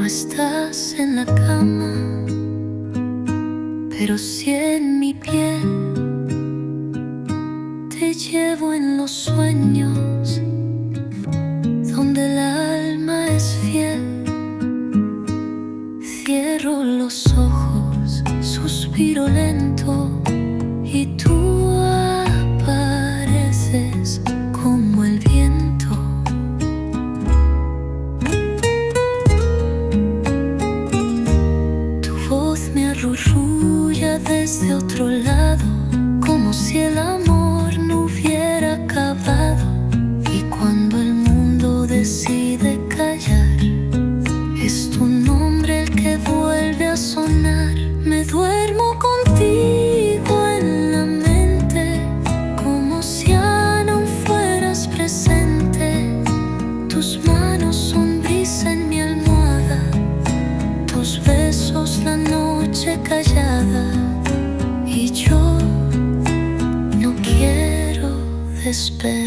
No estás en la cama, pero sí en mi piel. Te llevo en los sueños, donde el alma es fiel. Cierro los ojos, suspiro lento, y tú apareces como el viento. Tu voz me arrulла desde otro lado, como si el amor no hubiera acabado. Y cuando el mundo decide callar, es tu nombre el que vuelve a sonar. Me duermo contigo en la mente, como si ya no fueras presente. Tus manos son brisa en mi almohada, tus besos la noche callada. Y yo no quiero despertar.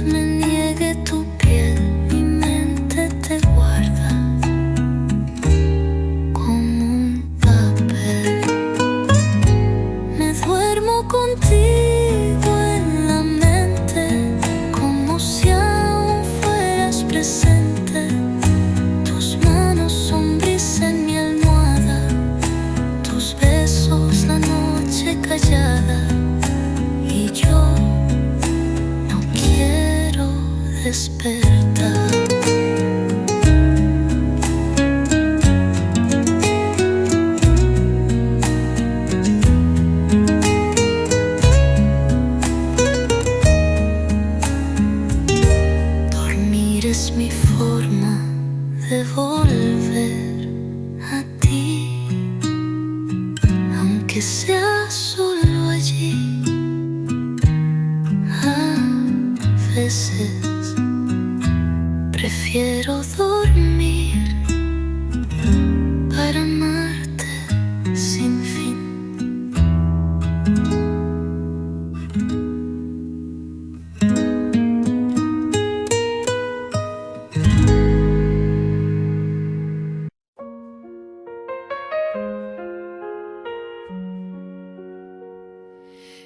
Me niegue tu piel, mi mente te guarda como un papel. Me duermo contigo en la mente, como si aún fueras presente. Tus manos son brisa en mi almohada, tus besos la noche callada. Y yo despertar. Dormir es mi forma de volver a ti, aunque sea solo allí. A veces prefiero dormir para amarte sin fin.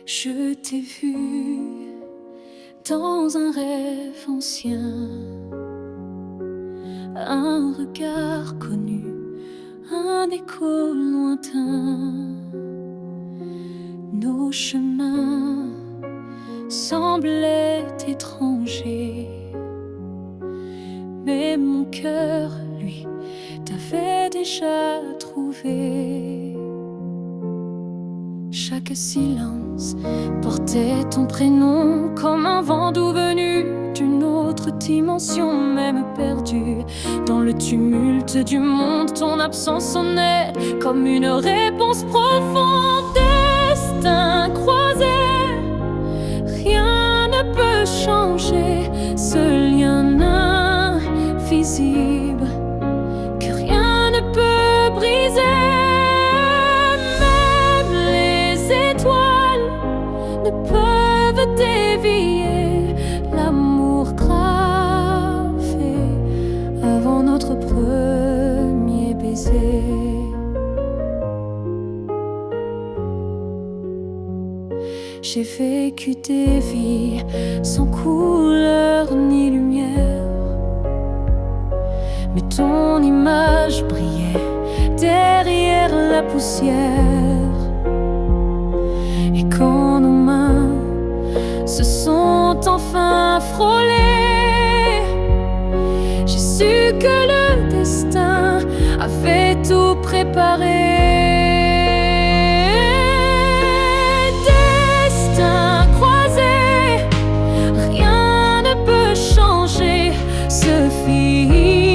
Je t'ai vu dans un rêve ancien, un regard connu, un écho lointain. Nos chemins semblaient étrangers, mais mon cœur, lui, t'avait déjà trouvé. Chaque silence portait ton prénom, comme un vent doux venu d'une autre dimension. Même perdu dans le tumulte du monde, ton absence sonnait comme une réponse profonde. Destin croisé, rien ne peut changer ce lien invisible que rien ne peut briser. Ne peuvent dévier l'amour gravé avant notre premier baiser. J'ai vécu des vies sans couleur ni lumière, mais ton image brillait derrière la poussière. Et quand nos mains se sont enfin frôlées, j'ai su que le destin avait tout préparé. Destin croisé, rien ne peut changer ce fil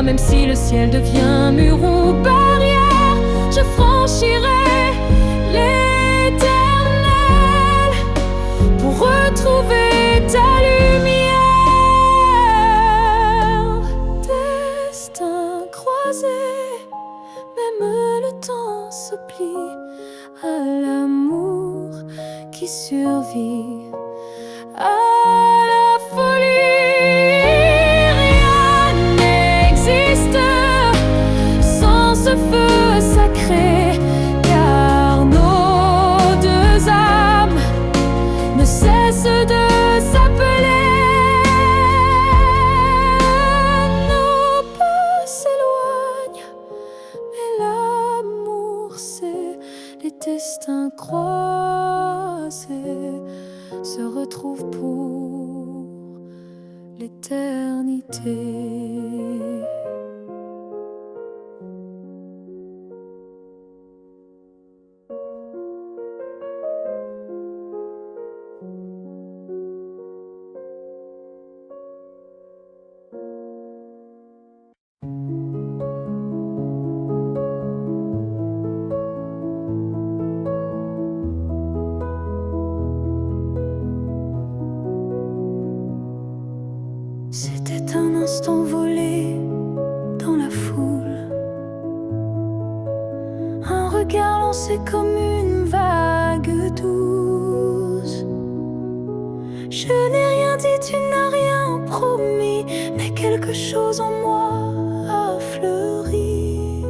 même si le ciel devient mur ou barrière, je franchirai l'éternel pour retrouver ta lumière. Destin croisé, même le temps se plie à l'amour qui survit à la folie. Rien n'existe sans ce feu sacré, car nos deux âmes ne cessent de s'appeler. Nos pas s'éloignent, mais l'amour c'est les destins croisés se retrouvent pour l'éternité. C'était un instant volé dans la foule, un regard lancé comme une vague douce. Je n'ai rien dit, tu n'as rien promis, mais quelque chose en moi a fleuri.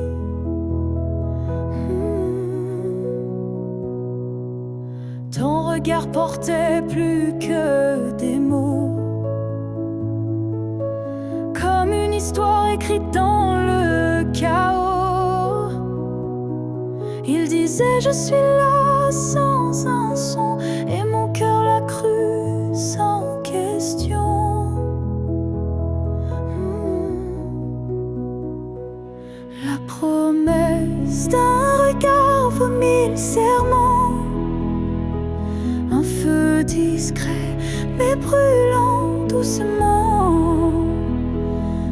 Ton regard portait plus que des mots, comme une histoire écrite dans le chaos. Il disait je suis là sans un son, et mon cœur l'a cru sans question. La promesse d'un regard vaut 1000 serments, un feu discret mais brûlant doucement.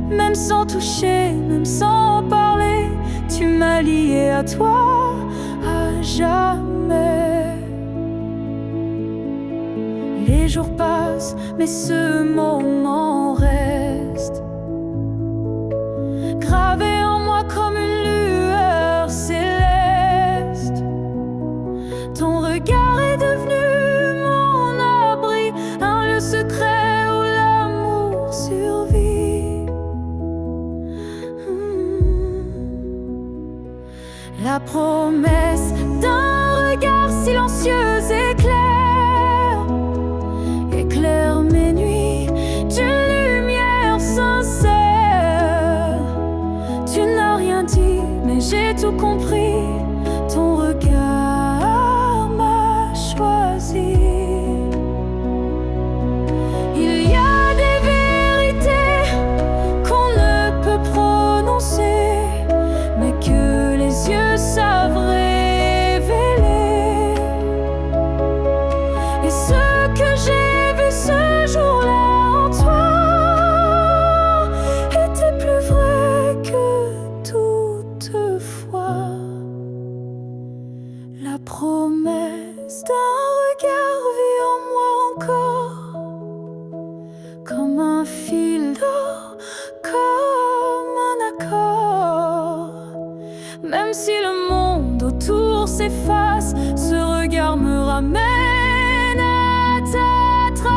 Même sans toucher, même sans parler, tu m'as lié à toi à jamais. Les jours passent, mais ce moment reste gravé en moi comme une lueur céleste. Ton regard est devenu mon abri, un lieu secret où l'amour survit. La promesse d'un regard silencieux éclaire mes nuits d'une lumière sincère. Tu n'as rien dit, mais j'ai tout compris. Ton regard m'a choisi. Il y a des vérités qu'on ne peut prononcer, mais que les yeux savent révéler. Et ce que j'ai vu ce jour-là en toi était plus vrai que toutefois. La promesse d'un regard vit en moi encore, comme un fil d'or, comme un accord. Même si le monde autour s'efface, ce regard me ramène à ta trace.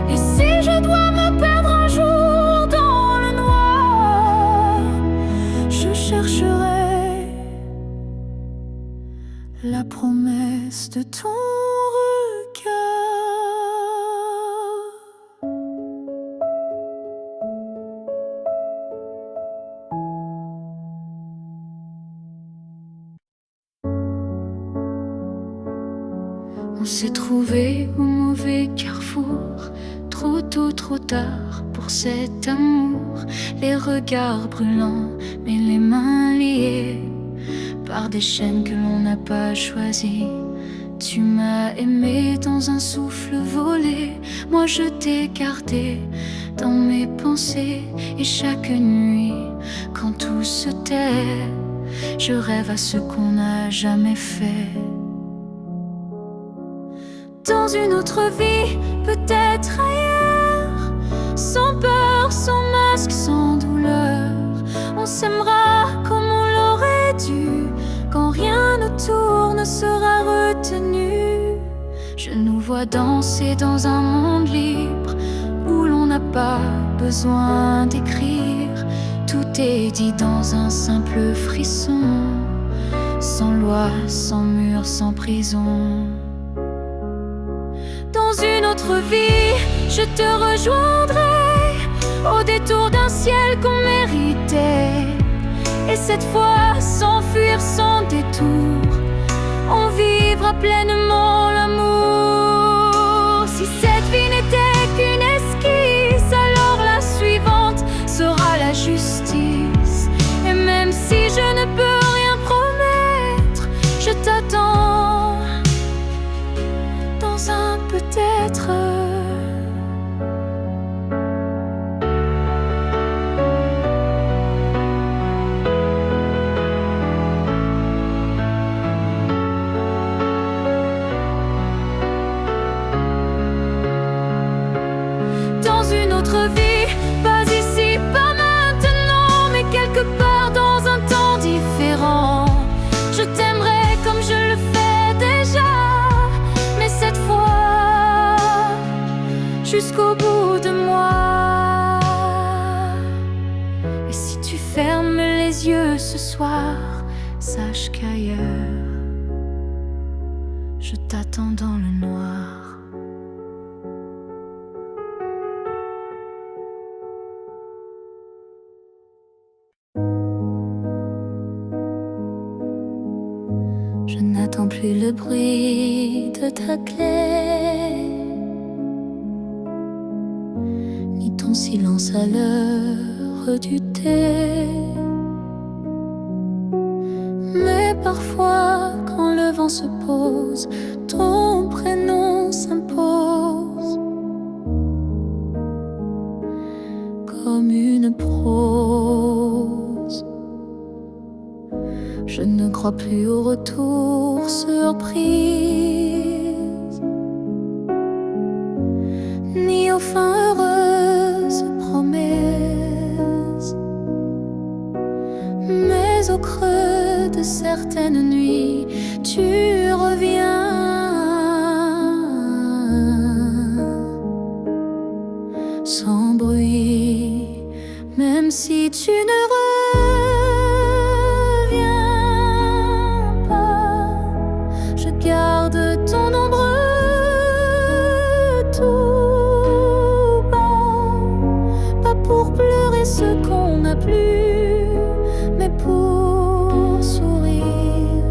Et si je dois me perdre un jour dans le noir, je chercherai la promesse de ton regard. On s'est trouvé au mauvais carrefour, trop tôt, trop tard pour cet amour. Les regards brûlants, mais les mains liées par des chaînes que l'on n'a pas choisies. Tu m'as aimé dans un souffle volé, moi je t'ai gardé dans mes pensées. Et chaque nuit, quand tout se tait, je rêve à ce qu'on n'a jamais fait. Dans une autre vie, peut-être ailleurs, sans peur, sans masque, sans douleur, on s'aimera comme on l'aurait dû, quand rien autour ne sera retenu. Je nous vois danser dans un monde libre, où l'on n'a pas besoin d'écrire. Tout est dit dans un simple frisson, sans loi, sans mur, sans prison. Dans une autre vie, je te rejoindrai au détour d'un ciel qu'on méritait. Et cette fois, sans fuir, sans détour, on vivra pleinement l'amour. Si cette vie n'était qu'une esquisse, alors la suivante sera la justice. Et même si je ne peux rien promettre, je t'attends dans un peut-être. Dans une autre vie, pas ici, pas maintenant, mais quelque part dans un temps différent. Je t'aimerai comme je le fais déjà, mais cette fois jusqu'au bout de moi. Et si tu fermes les yeux ce soir, sache qu'ailleurs je t'attends dans le noir. Je n'attends plus le bruit de ta clé, ni ton silence à l'heure du thé. Mais parfois, quand le vent se pose, ton prénom s'impose comme une prose. Je ne crois plus au retour surprise, ni aux fins heureuses promesses, mais au creux de certaines nuits, tu reviens sans bruit, même si tu ne garde ton ombre tout bas, pas pour pleurer ce qu'on n'a plus, mais pour sourire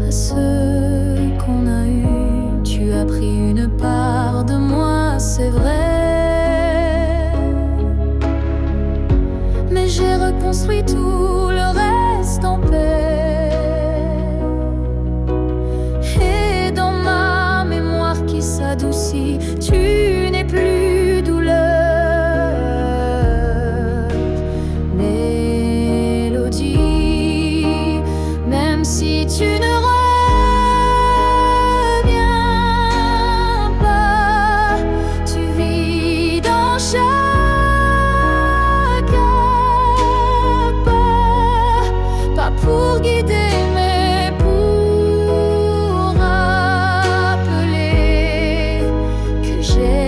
à ceux qu'on a eu. Tu as pris une part de moi, c'est vrai, mais j'ai reconstruit tout le reste en paix. S'adoucit, tu n'es plus douleur, mélodie, même si tu ne reviens pas, tu vis dans chaque pas pour guider. J'ai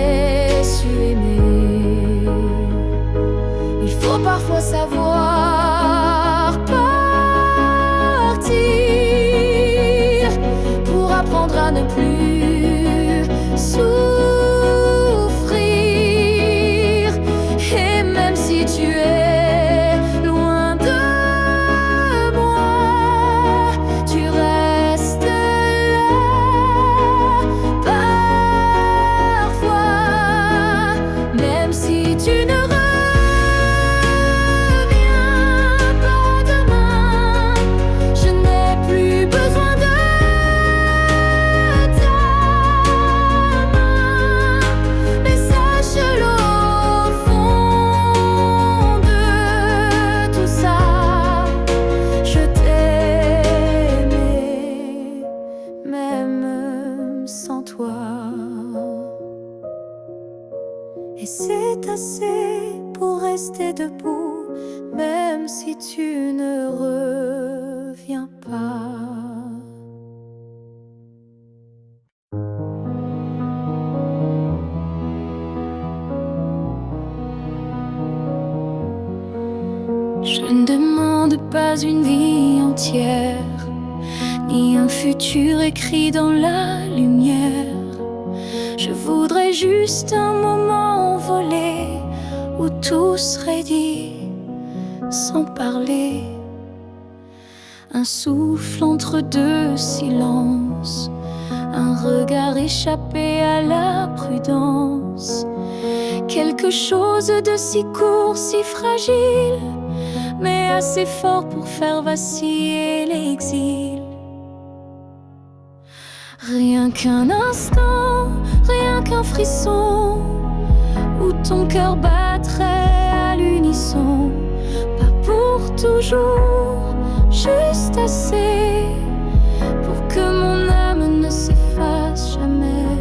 Et c'est assez pour rester debout, même si tu ne reviens pas. Je ne demande pas une vie entière, ni un futur écrit dans la lumière. Je voudrais juste un moment envolé où tout serait dit sans parler. Un souffle entre deux silences, un regard échappé à la prudence. Quelque chose de si court, si fragile, mais assez fort pour faire vaciller l'exil. Rien qu'un instant, rien qu'un frisson, où ton cœur battrait à l'unisson. Pas pour toujours, juste assez pour que mon âme ne s'efface jamais.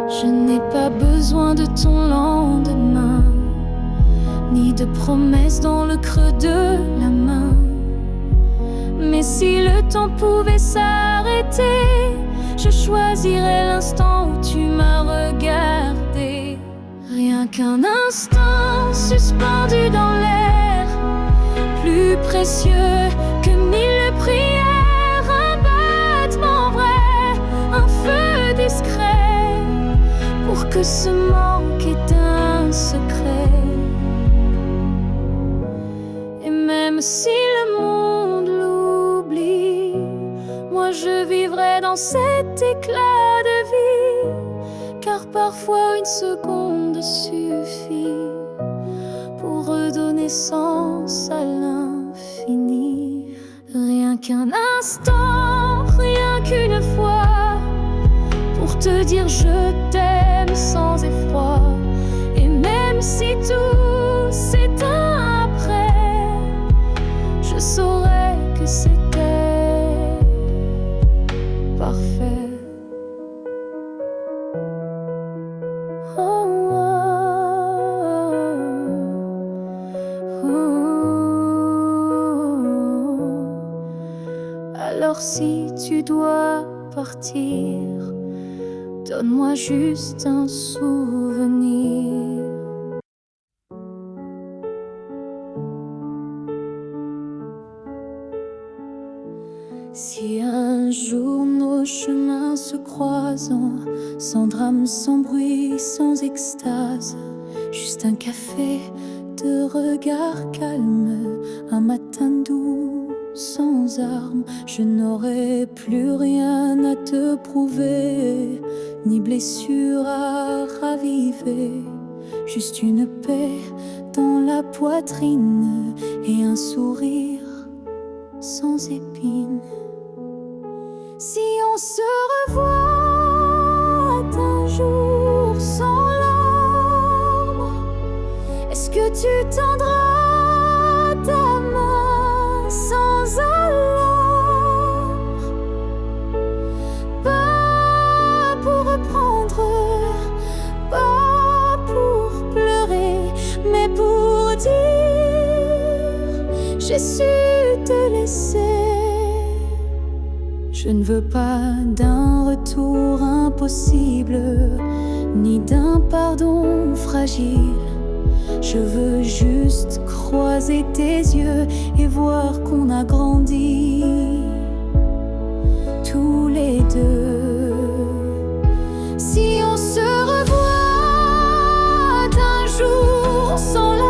Je n'ai pas besoin de ton lendemain, ni de promesses dans le creux de la main. Mais si le temps pouvait s'arrêter, je choisirais l'instant où tu m'as regardé. Rien qu'un instant suspendu dans l'air, plus précieux que 1000 prières. Un battement vrai, un feu discret, pour que ce manque ait un secret. Et même si le monde l'oublie, moi je vivrai dans cet éclat de vie, car parfois une seconde suffit pour redonner sens à l'infini. Rien qu'un instant, rien qu'une fois, pour te dire je t'aime sans effroi. Et même si tout s'éteint après, je saurais que c'était parfait. Oh, oh, oh. Alors si tu dois partir, donne-moi juste un souvenir. Si un jour nos chemins se croisent, sans drame, sans bruit, sans extase, juste un café, de regard calme, un matin doux, sans armes, je n'aurai plus rien à te prouver, ni blessure à raviver, juste une paix dans la poitrine et un sourire sans épines. Si on se revoit un jour sans larmes, est-ce que tu tendras ta main sans alarme? Pas pour reprendre, pas pour pleurer, mais pour dire j'ai su te laisser. Je ne veux pas d'un retour impossible, ni d'un pardon fragile. Je veux juste croiser tes yeux et voir qu'on a grandi tous les deux. Si on se revoit un jour sans larmes,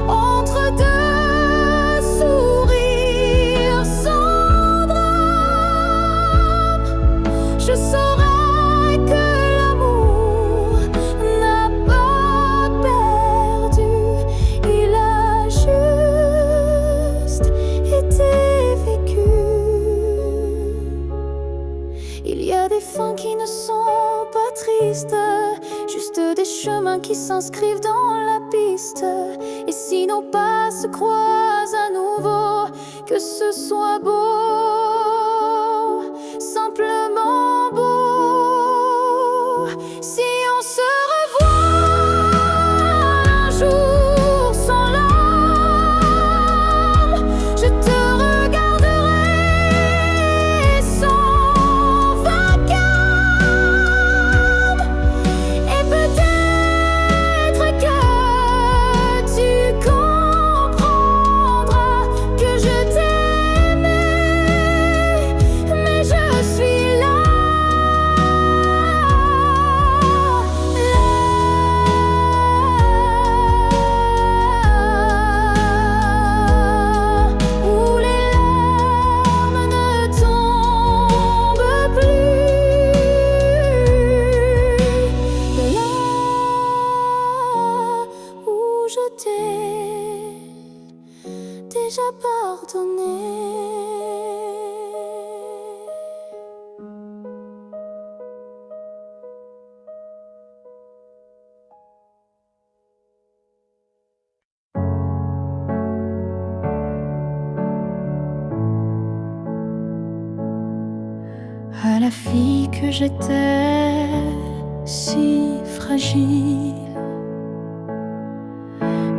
entre deux sourires sans drame, je saurai que l'amour n'a pas perdu, il a juste été vécu. Il y a des fins qui ne sont pas tristes, juste des chemins qui s'inscrivent dans la piste. Et si nos pas se croisent à nouveau, que ce soit beau, simplement beau. Si on se revoit un jour sans larmes, je te regarderai sans vacarme. Et peut-être que tu comprendras que je t'aimais, mais je suis là, où les larmes ne tombent plus, là où je t'ai déjà pardonné. À la fille que j'étais, si fragile,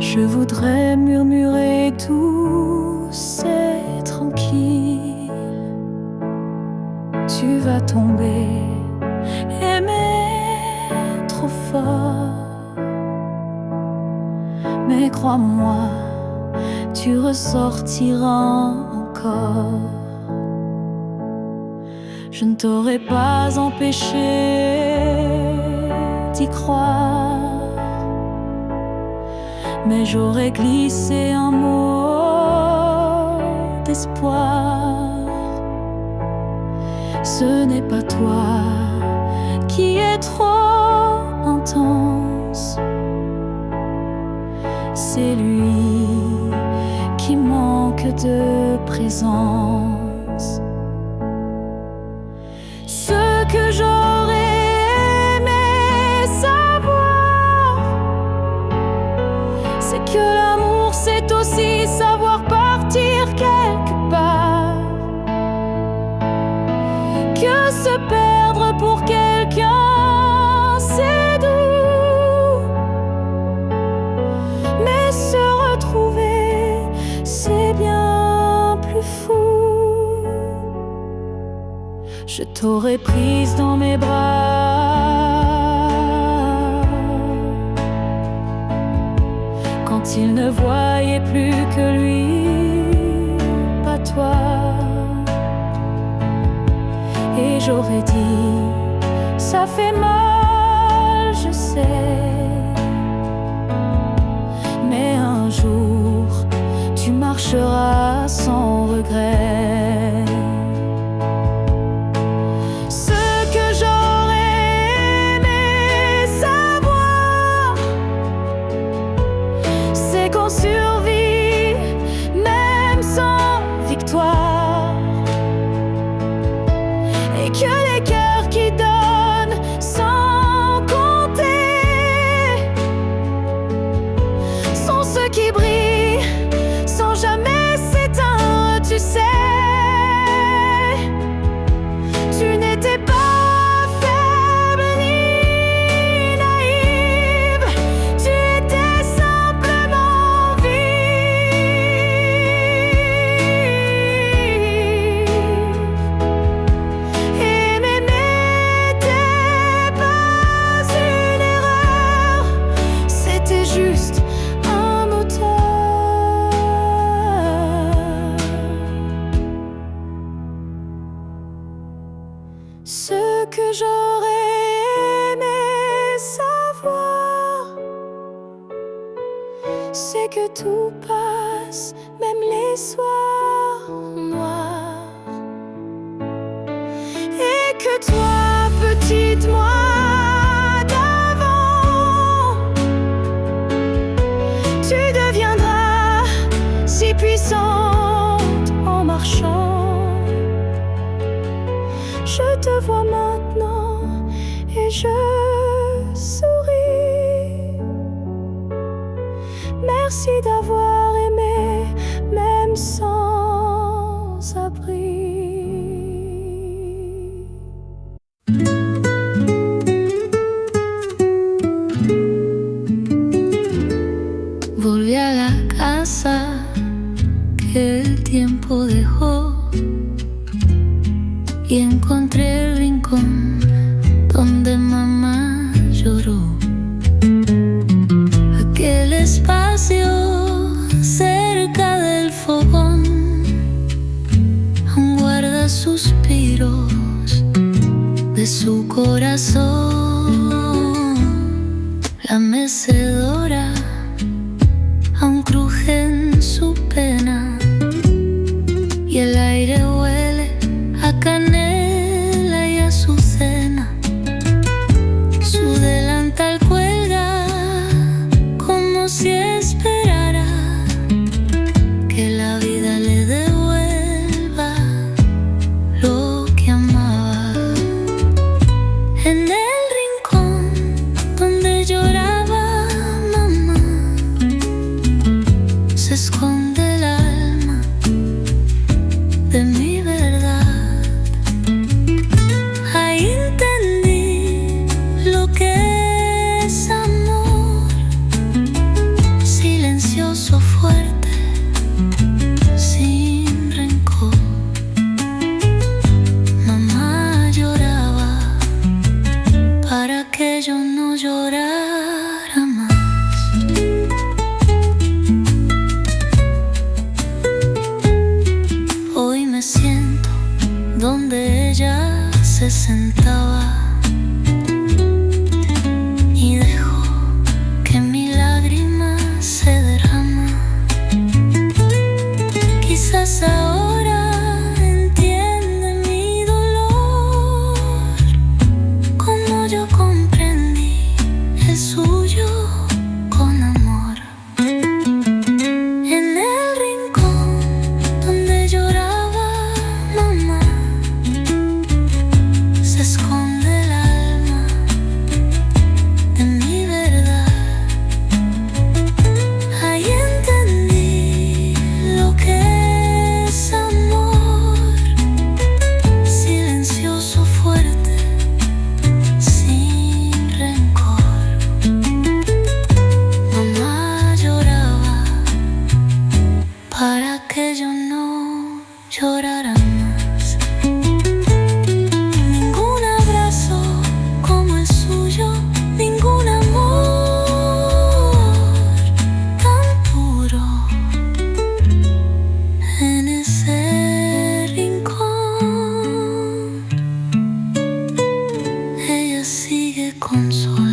je voudrais murmurer douce et tranquille. Tu vas tomber, aimer trop fort, mais crois-moi, tu ressortiras encore. Je ne t'aurais pas empêché d'y croire, mais j'aurais glissé un mot d'espoir. Ce n'est pas toi qui es trop intense, c'est lui qui manque de présence. Ce que j'aurais aimé savoir, c'est que l'amour c'est aussi savoir partir quelque part, que se perdre pour quelqu'un c'est doux, mais se retrouver c'est bien plus fou. Je t'aurais prise dans mes bras quand il ne voyait plus que lui, pas toi. Et j'aurais dit, ça fait mal, je sais, mais un jour tu marcheras sans regret. Qu'on survit même sans victoire, et que les cœurs qui donnent sans compter sont ceux qui brillent sans jamais s'éteindre. Tu sais, tu n'étais pas ce que j'aurais aimé savoir, c'est que tout passe, même les soirs noirs, et que toi, petite moi d'avant, tu deviendras si puissante en marchant. Je te vois maintenant et je souris. Merci d'avoir aimé, même sans sans abri. Volví a la casa que el tiempo dejó y encontré el rincón donde mamá lloró. Aquel espacio cerca del fogón aún guarda suspiros de su corazón. La mecedora aún cruje en su pena y el aire huele a canela y azucena. Su delantal cuelga como si esperara que la vida le devuelva lo que amaba. En el rincón donde lloraba mamá se esconde el alma de mi verdad. Ahí entendí lo que es amor, silencioso, fuerte, sin rencor. Mamá lloraba para que yo no llorara más. Hoy me siento donde ella se sentaba y dejo que mi lágrima se derrama. Quizás ahora entiende mi dolor, como yo comprendí el suyo con amor. En el rincón donde lloraba mamá se esconde el alma de mi verdad. Ahí entendí lo que es amor, silencioso, fuerte, sin rencor. Mamá lloraba para que yo no llorara más. Ningún abrazo como el suyo, ningún amor tan puro. En ese rincón ella sigue consolándome.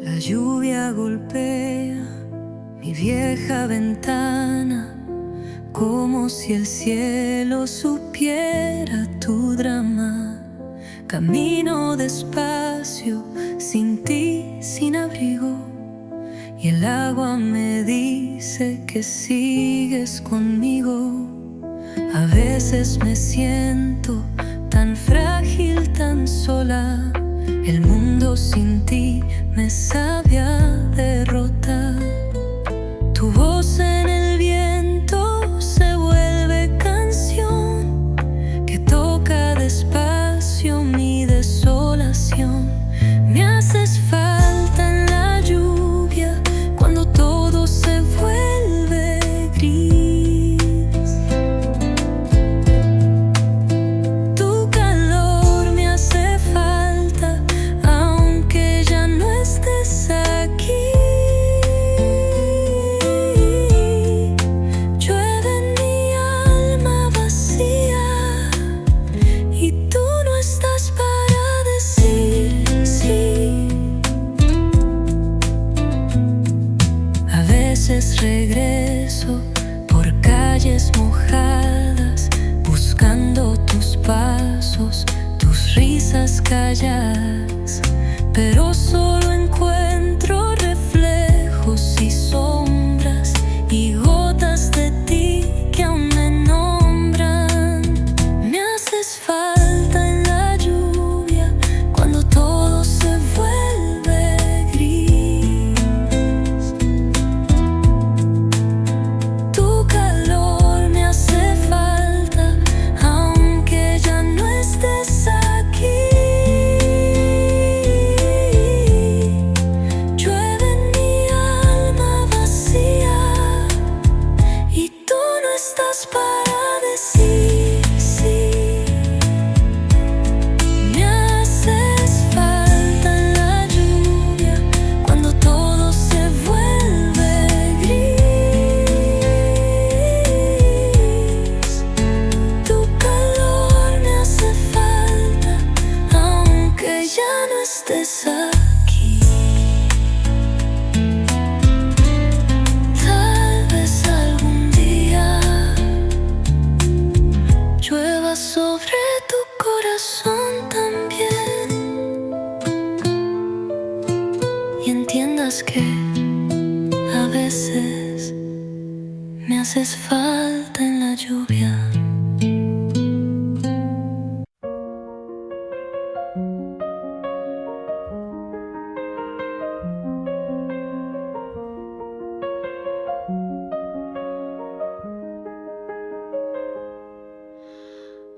La lluvia golpea mi vieja ventana como si el cielo supiera tu drama. Camino despacio, sin ti, sin abrigo, y el agua me dice que sigues conmigo. A veces me siento tan frágil, tan sola. El mundo sin ti me sabe a derrota. Tu voz en el viento se vuelve canción que toca despacio mi desolación. Me haces falta en la lluvia cuando todo se vuelve gris. Tu calor me hace falta aunque ya no estés aquí. callas, pero solo encuentro reflejos y sombras y gotas de ti que aún me nombran. Me haces falta en la lluvia cuando todo se vuelve gris. Tu calor me hace falta aunque ya no estés aquí. Llueve en mi alma vacía y tú no estás para decir sí. Me haces falta en la lluvia cuando todo se vuelve gris. Tu calor me hace falta aunque ya no estés aquí. Tal vez algún día llueva sobre tu corazón también y entiendas que a veces me haces falta en la lluvia.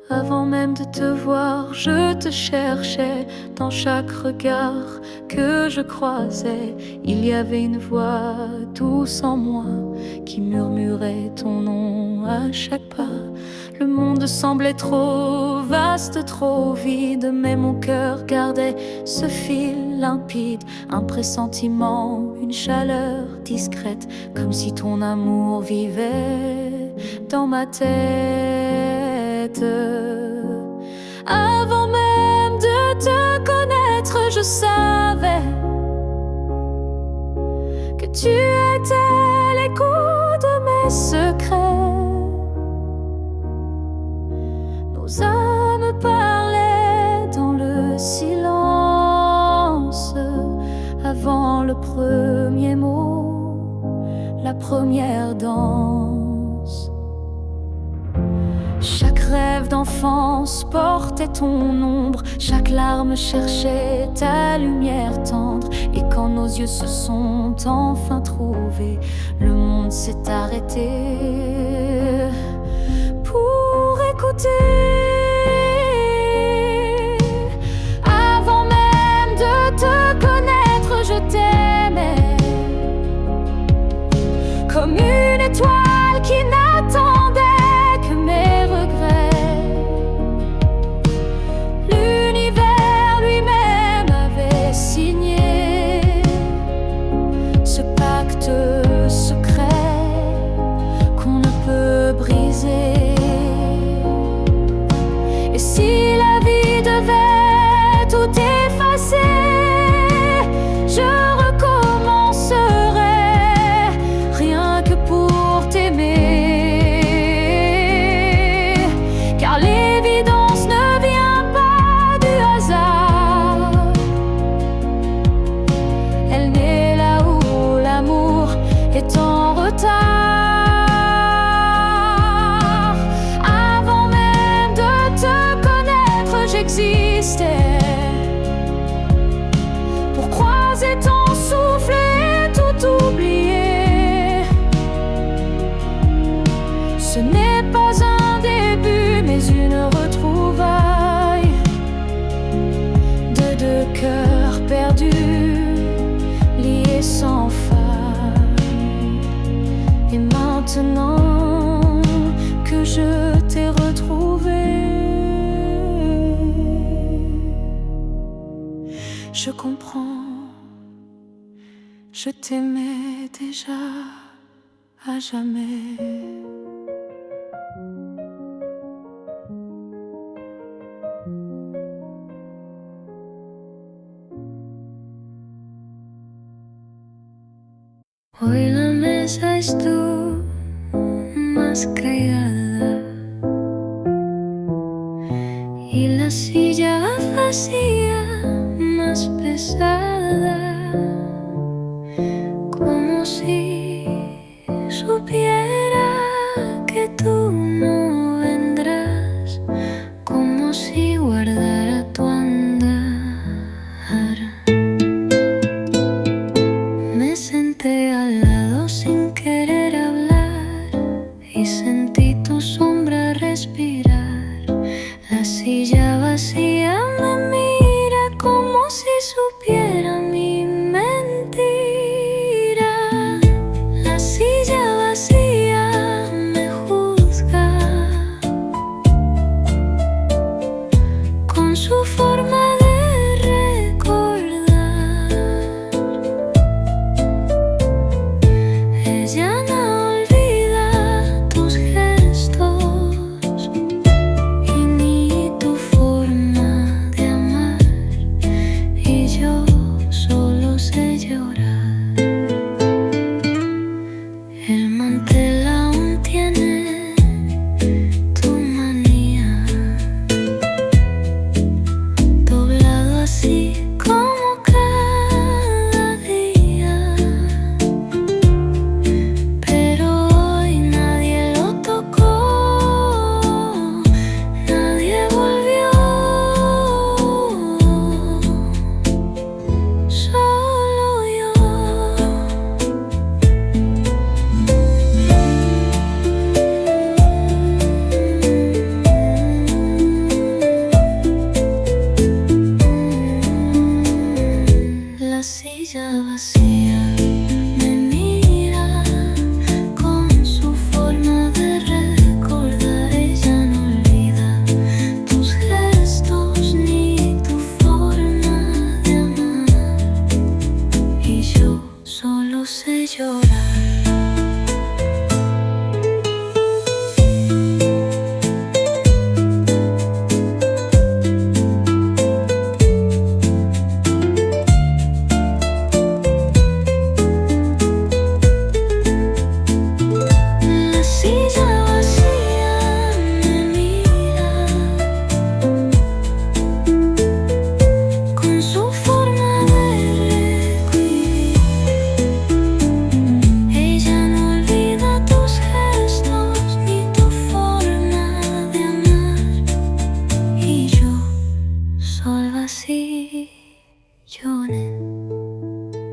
Avant même de te voir, je te cherchais dans chaque regard que je croisais. Il y avait une voix douce en moi qui murmurait ton nom à chaque pas. Le monde semblait trop vaste, trop vide, mais mon cœur gardait ce fil limpide, un pressentiment, une chaleur discrète, comme si ton amour vivait dans ma tête. Avant même de te connaître, je savais que tu étais l'écho de mes secrets. Nos âmes parlaient dans le silence avant le premier mot, la première danse. Chaque rêve d'enfance portait ton ombre, chaque larme cherchait ta lumière tendre. Et quand nos yeux se sont enfin trouvés, le monde s'est arrêté pour écouter. Avant même de te connaître, je t'aimais comme une étoile qui n'attendait que mes regrets. L'univers lui-même avait signé ce pacte secret qu'on ne peut briser. Et si la vie devait tout effacer, je recommencerais rien que pour t'aimer. Car l'évidence ne vient pas du hasard, elle naît là où l'amour est en retard. Avant même de te connaître, j'existais pour croiser ton souffle et tout oublier. Ce n'est pas un début, mais une retrouvaille de deux cœurs perdus, liés sans faille. Et maintenant que je t'ai retrouvé, je comprends, je t'aimais déjà à jamais. Hoy la mesa estuvo más callada y la silla vacía más pesada, como si supiera que tú no vendrás, como si guardara tu andar. Me senté al lado sin querer hablar y sentí tu sombra respirar. La silla vacía me mira como si supiera mi mentira. La silla vacía me juzga con su forma de recordar. Ella no olvida tus gestos y ni tu forma de amar, y yo solo sé llorar. El mantel aún tiene tu manía, doblado así como cada día, pero hoy nadie lo tocó, nadie volvió, solo yo. La silla vacía me mira con su forma de recordar. Ella no olvida tus gestos ni tu forma de amar, y yo solo sé llorar. La silla vacía me mira con su forma de recordar. Ella no olvida tus gestos ni tu forma de amar, y yo solo así lloré.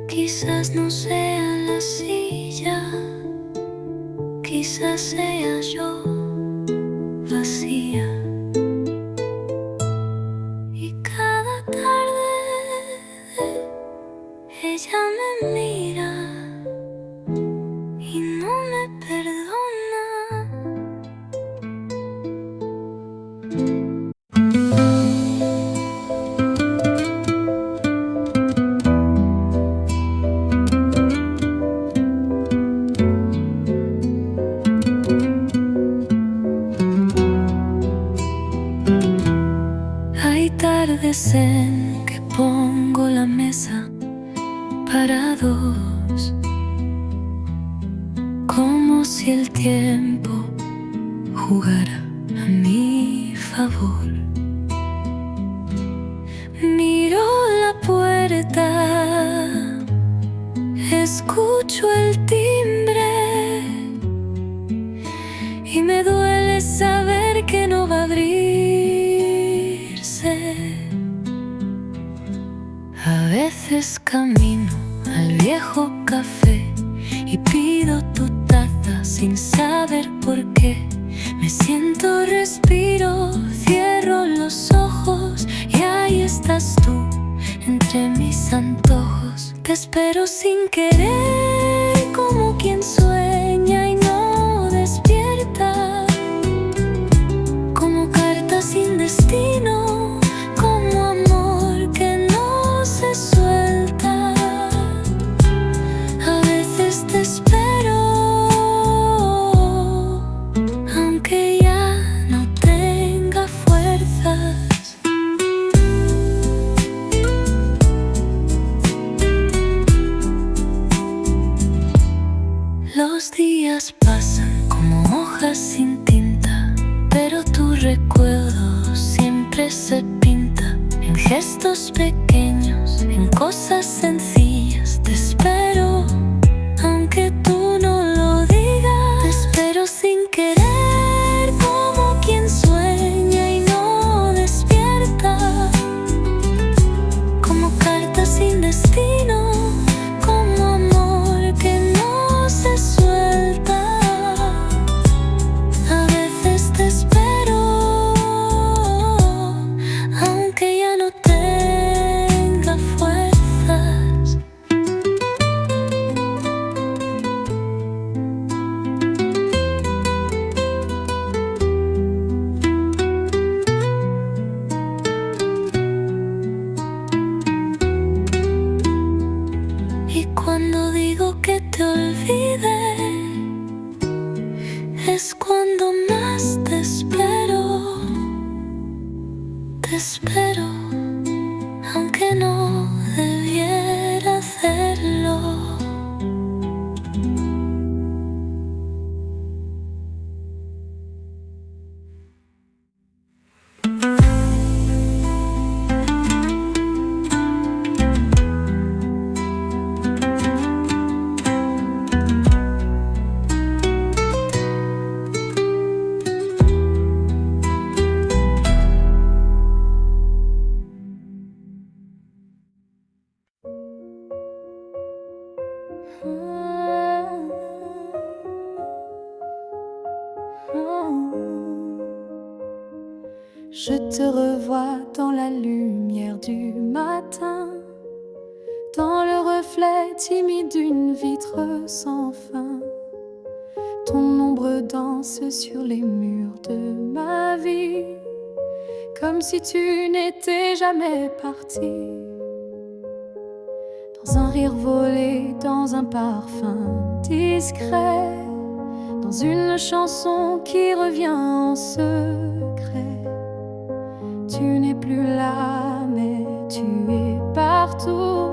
Quizás no sea la silla, quizás sea yo vacía, y cada tarde ella me mira y no me perdona. Hay tardes en que pongo la mesa para dos, como si el tiempo jugara a mi favor. Miro la puerta, escucho el timbre y me duele saber que no va a abrirse. A veces camino al viejo café y pido tu taza sin saber por qué. Me siento, respiro, cierro los ojos y ahí estás tú entre mis antojos. Te espero sin querer, como quien sueña y no despierta, como carta sin destino, como amor que no se suelta. A veces te espero, aunque ya no tenga fuerzas. Los días pasan como hojas sin tinta, pero tu recuerdo siempre se pinta en gestos pequeños, en cosas sencillas. Te espero, aunque tú no lo digas. Te espero sin querer, como quien sueña y no despierta, como cartas sin destino, como amor que no se suelta. A veces te espero, aunque ya no tenga fuerzas. Y cuando digo que te olvide, es cuando más te espero, aunque no debiera hacerlo. Je te revois dans la lumière du matin, dans le reflet timide d'une vitre sans fin. Ton ombre danse sur les murs de ma vie, comme si tu n'étais jamais parti. Dans un rire volé, dans un parfum discret, dans une chanson qui revient en secret. Tu n'es plus là, mais tu es partout,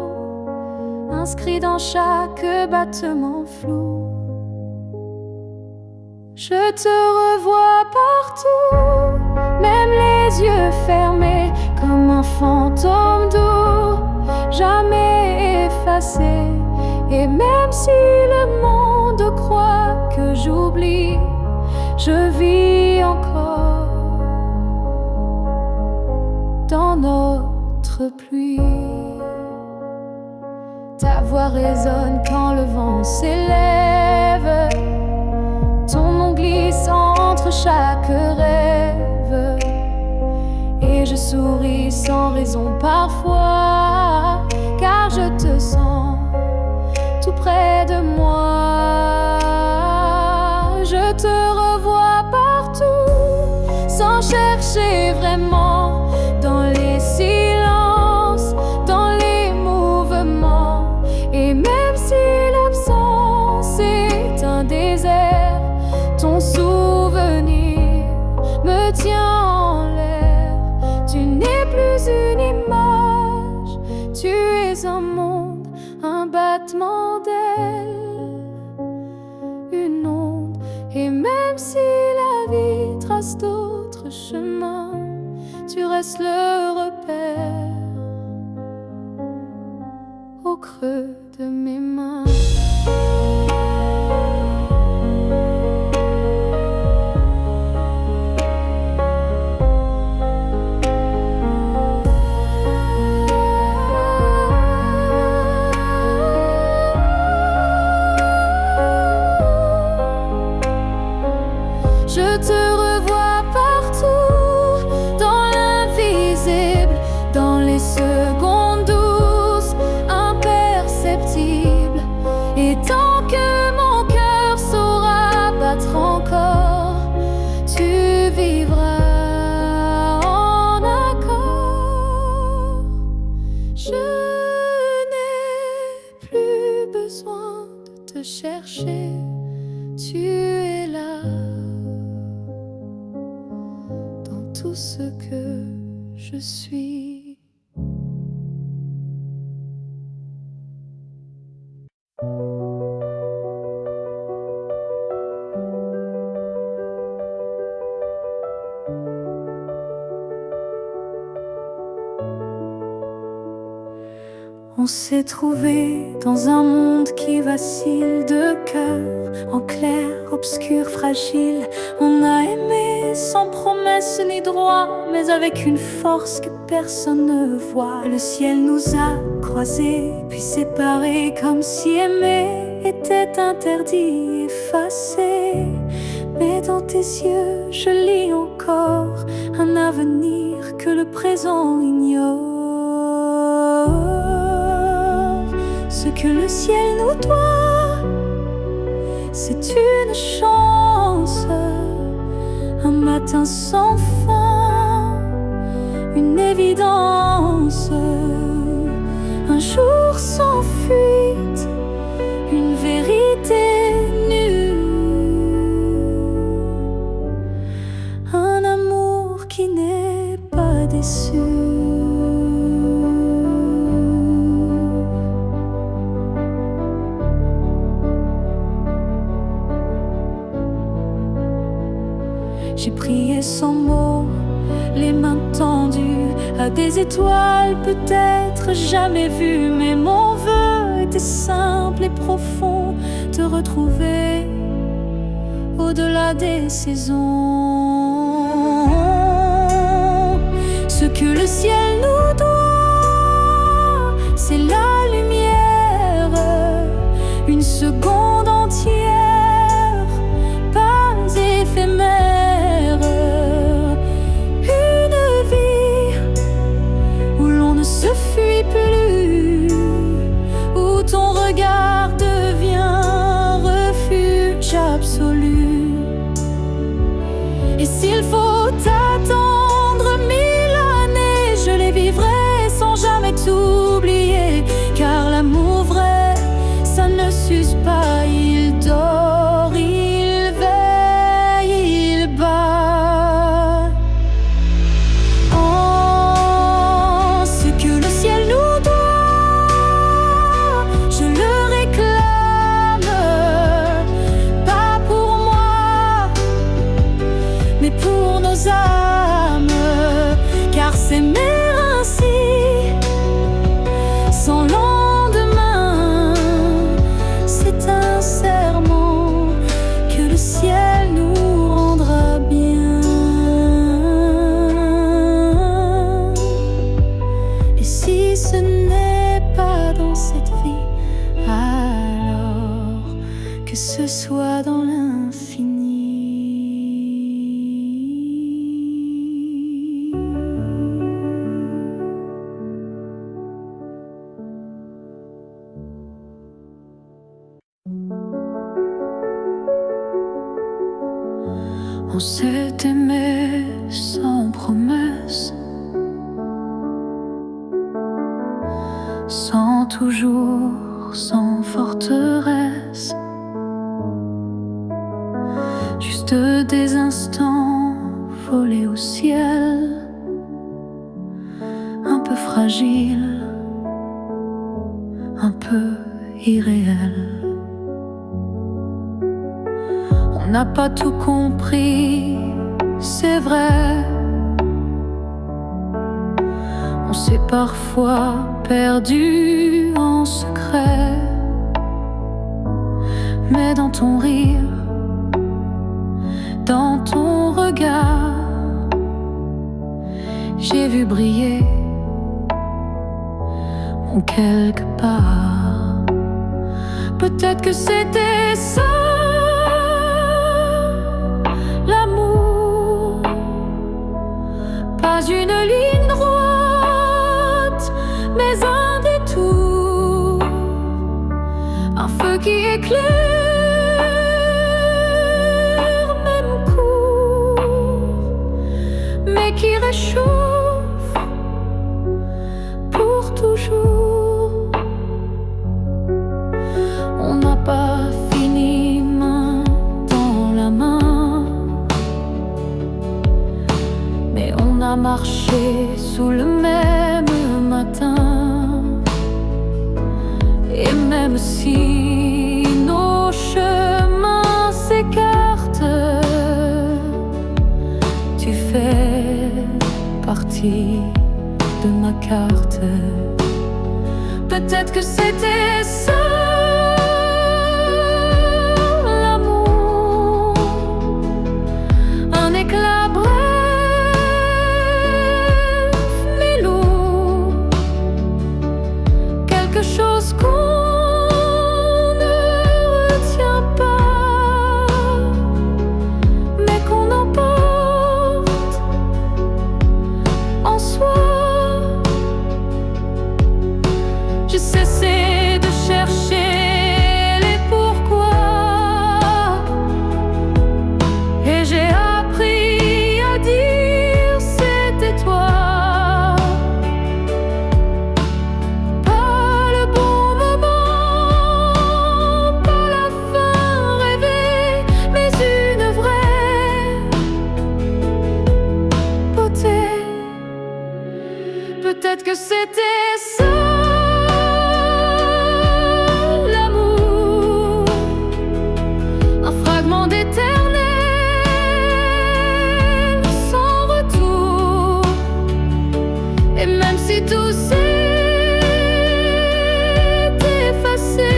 inscrit dans chaque battement flou. Je te revois partout, même les yeux fermés, comme un fantôme doux, jamais effacé. Et même si le monde croit que j'oublie, je vis encore dans notre pluie. Ta voix résonne quand le vent s'élève, ton nom glisse entre chaque rêve, et je souris sans raison parfois, car je te sens tout près de moi. Je te revois partout, sans chercher vraiment, dans les silences, dans les mouvements. Et même si l'absence est un désert, ton souvenir me tient en l'air. Tu n'es plus une image, tu es un monde, un battement d'aile, une onde. Et même si la vie trace d'autres chemins, tu restes le repère au creux de mes mains. Je te revois partout, dans l'invisible, dans les secondes douces, imperceptibles. Et tant que mon cœur saura battre encore, tu vivras en accord. Je n'ai plus besoin de te chercher, tu es là. Tout ce que je suis. On s'est trouvé dans un monde qui vacille, de cœur en clair, obscur, fragile. On a aimé sans promesse ni droit, mais avec une force que personne ne voit. Le ciel nous a croisés, puis séparés, comme si aimer était interdit, effacé. Mais dans tes yeux, je lis encore un avenir que le présent ignore. Ce que le ciel nous doit, c'est une chance, un matin sans fin, une évidence, un jour sans fuite, une vérité nue, un amour qui n'est pas déçu. J'ai prié sans mots, les mains tendues à des étoiles peut-être jamais vues. Mais mon vœu était simple et profond, te retrouver au-delà des saisons. Ce que le ciel nous doit, c'est la lumière, une seconde entière, pas éphémère. Et s'il faut attendre 1000 années, je les vivrai sans jamais t'oublier. Car l'amour vrai, ça ne s'use pas. Il dort, il veille, il bat. Oh, ce que le ciel nous doit, je le réclame. Pas pour moi, mais pour nos âmes. Car s'aimer ainsi, sans lendemain, c'est un serment que le ciel nous rendra bien. Et si ce n'est pas dans cette vie, alors que ce soit dans l'infini. On s'est aimé sans promesse, sans toujours, sans forteresse. Juste des instants volés au ciel, un peu fragile, un peu irréel. On n'a pas tout compris, c'est vrai. On s'est parfois perdu en secret. Mais dans ton rire, dans ton regard, j'ai vu briller mon quelque part. Peut-être que c'était ça, l'amour, pas une ligne droite, mais un détour, un feu qui éclaire, même court, mais qui réchauffe pour toujours. On n'a pas fini main dans la main, mais on a marché sous le même matin. Et même si nos chemins s'écartent, tu fais partie de ma carte. Peut-être que c'était ça, l'amour. Un éclat bref mais lourd, quelque chose qu'on ne retient pas, mais qu'on emporte en soi. J'ai cessé de chercher les pourquoi, et j'ai appris à dire c'était toi. Pas le bon moment, pas la fin rêvée, mais une vraie beauté. Peut-être que c'était ça, d'éternel sans retour. Et même si tout s'est effacé,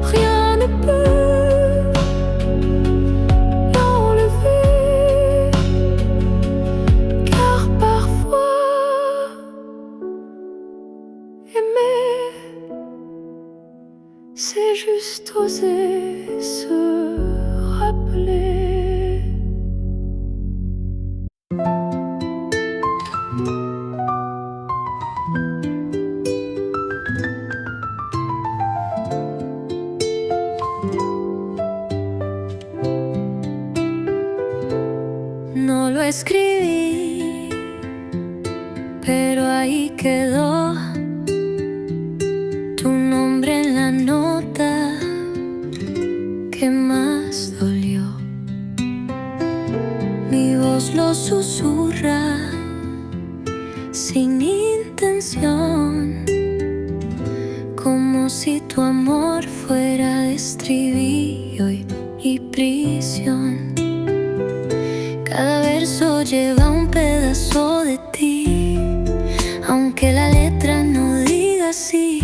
rien ne peut l'enlever. Car parfois aimer, c'est juste oser se rappeler. No lo escribí, pero ahí quedó tu nombre en la nota que más dolió. Mi voz lo susurra sin intención, como si tu amor fuera estribillo y prisión. Cada verso lleva un pedazo de ti, aunque la letra no diga así.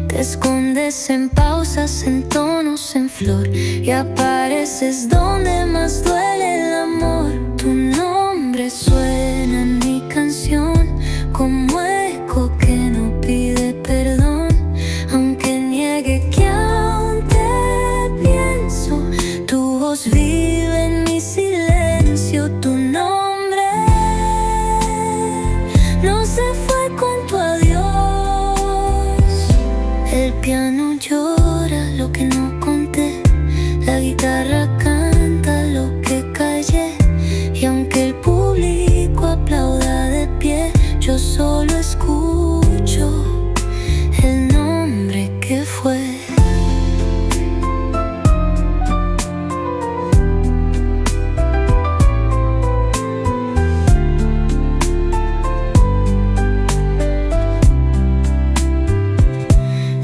Te escondes en pausas, en tonos, en flor, y apareces donde más duele el amor. Tu nombre suena en mi canción como eco que no pide perdón, aunque niegue que aún te pienso. Tu voz vive en mi silencio. Tu nombre no se fue con tu adiós. El piano llora lo que no conté, la guitarra canta lo que callé, y aunque el público aplauda de pie, yo solo escucho el nombre que fue.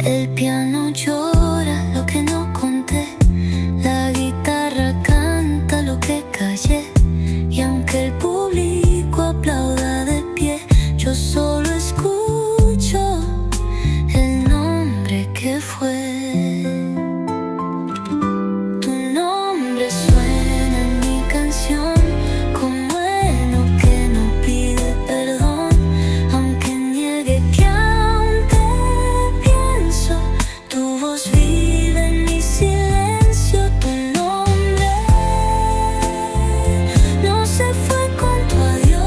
El piano llora lo que no conté, la guitarra canta lo que callé, y aunque el público aplauda de pie, yo solo escucho el nombre que fue. Tu nombre suena en mi canción como heno que no pide perdón, aunque niegue que aún te pienso. Tu voz vive en mi silencio. Tu nombre no se fue con tu adiós.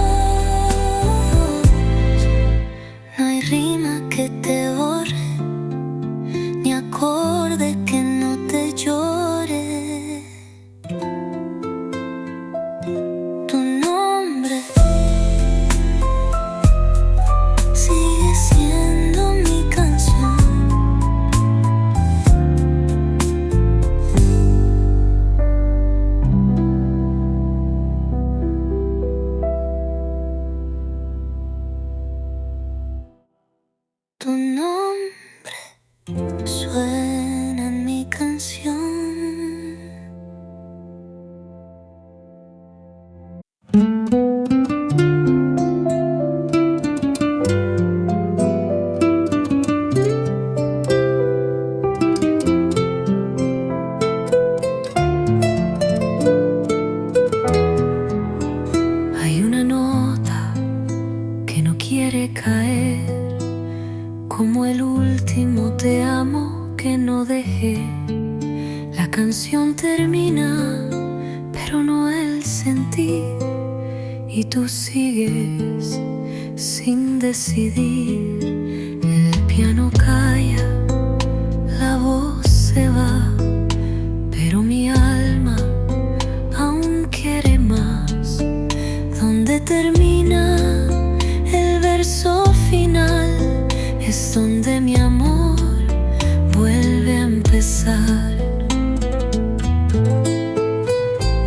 quiere caer, como el último te amo que no dejé. La canción termina, pero no el sentir, y tú sigues sin decidir. El piano calla, la voz se va, pero mi alma aún quiere más. Donde termina el verso final es donde mi amor vuelve a empezar.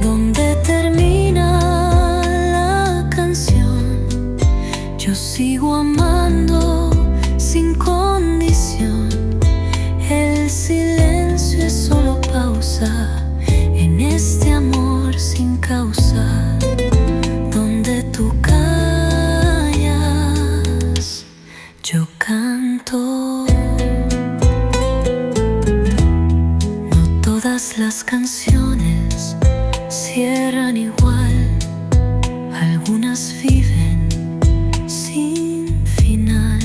Donde termina la canción, yo sigo amando sin condición. El silencio es solo pausa en este amor sin causa. Donde tú callas, yo canto. No todas las canciones cierran igual, algunas viven sin final,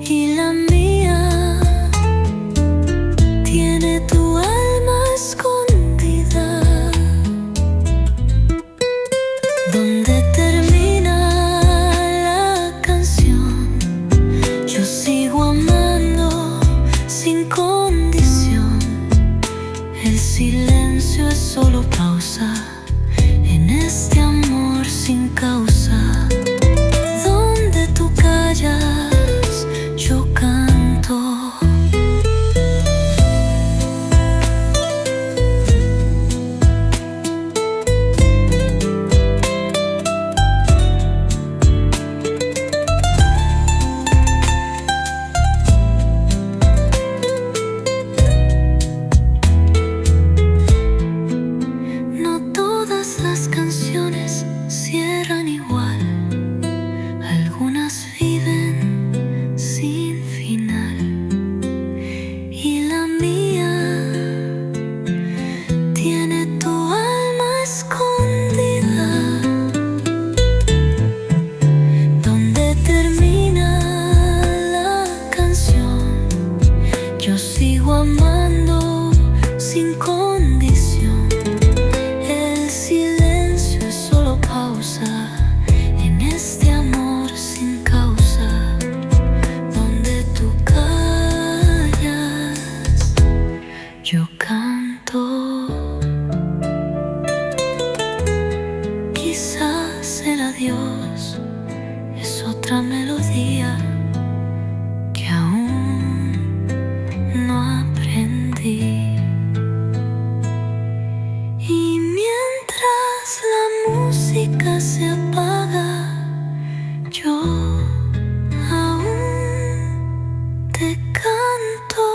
y la mía tiene tu alma escondida. Donde termina la canción, yo sigo amando sin condición. El silencio es solo pausa en este amor sin causa. Donde tú callas, yo canto. No todas las canciones cierran igual, algunas viven sin final, y la mía tiene tu alma escondida. Donde termina la canción, yo sigo amando sin condición. El silencio es solo pausa en este amor sin causa. Donde tú callas, yo canto. Quizás el adiós es otra melodía que aún no aprendí. Y mientras la música se apaga, yo aún te canto.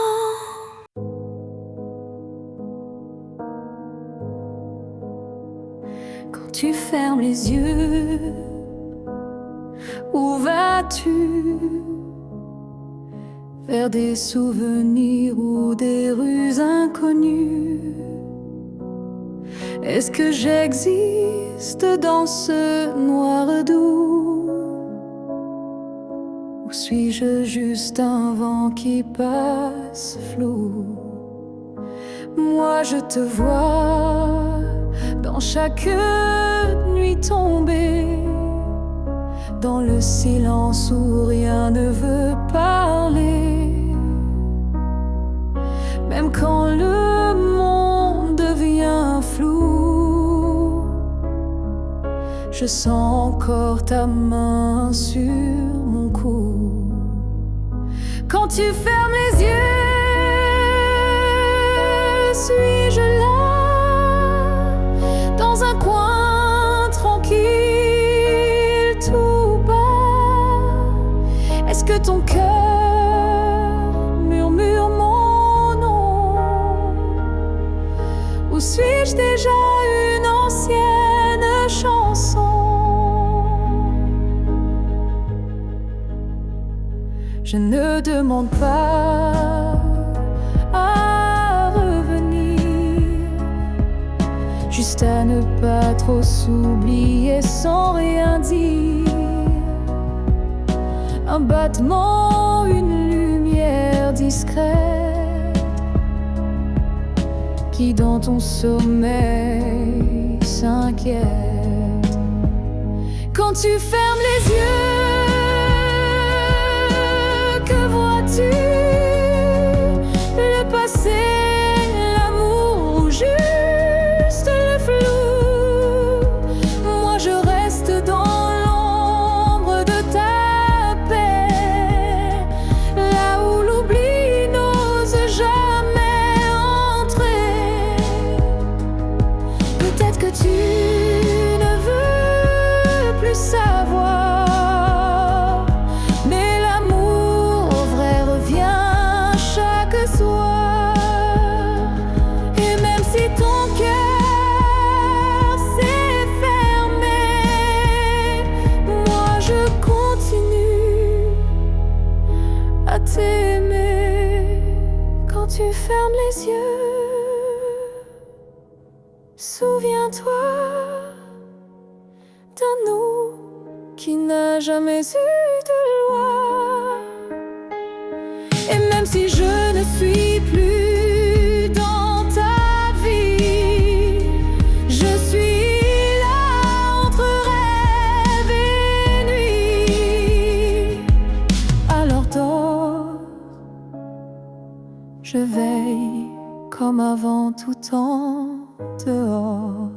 Quand tu fermes les yeux, où vas-tu? Vers des souvenirs ou des rues inconnues? Est-ce que j'existe dans ce noir doux? Ou suis-je juste un vent qui passe flou? Moi je te vois dans chaque nuit tombée, dans le silence où rien ne veut parler. Même quand le monde devient flou, je sens encore ta main sur mon cou. Quand tu fermes les yeux, suis-je là, dans un coin tranquille, tout bas? Est-ce que ton cœur murmure mon nom? Ou suis-je déjà une ancienne chanson? Je ne demande pas à revenir, juste à ne pas trop s'oublier sans rien dire. un battement, une lumière discrète qui dans ton sommeil s'inquiète. Quand tu fermes les yeux, que vois-tu? Le passé, l'amour ou juste le flou? Moi je reste dans l'ombre de ta paix, là où l'oubli n'ose jamais entrer. Peut-être que tu ne veux plus savoir, mais l'amour vrai revient chaque soir. Et même si ton cœur s'est fermé, moi je continue à t'aimer. Quand tu fermes les yeux, souviens-toi d'un nous qui n'a jamais eu de loi. Et même si je ne suis plus dans ta vie, je suis là entre rêve et nuit. Alors dors, je veille comme avant tout temps dehors.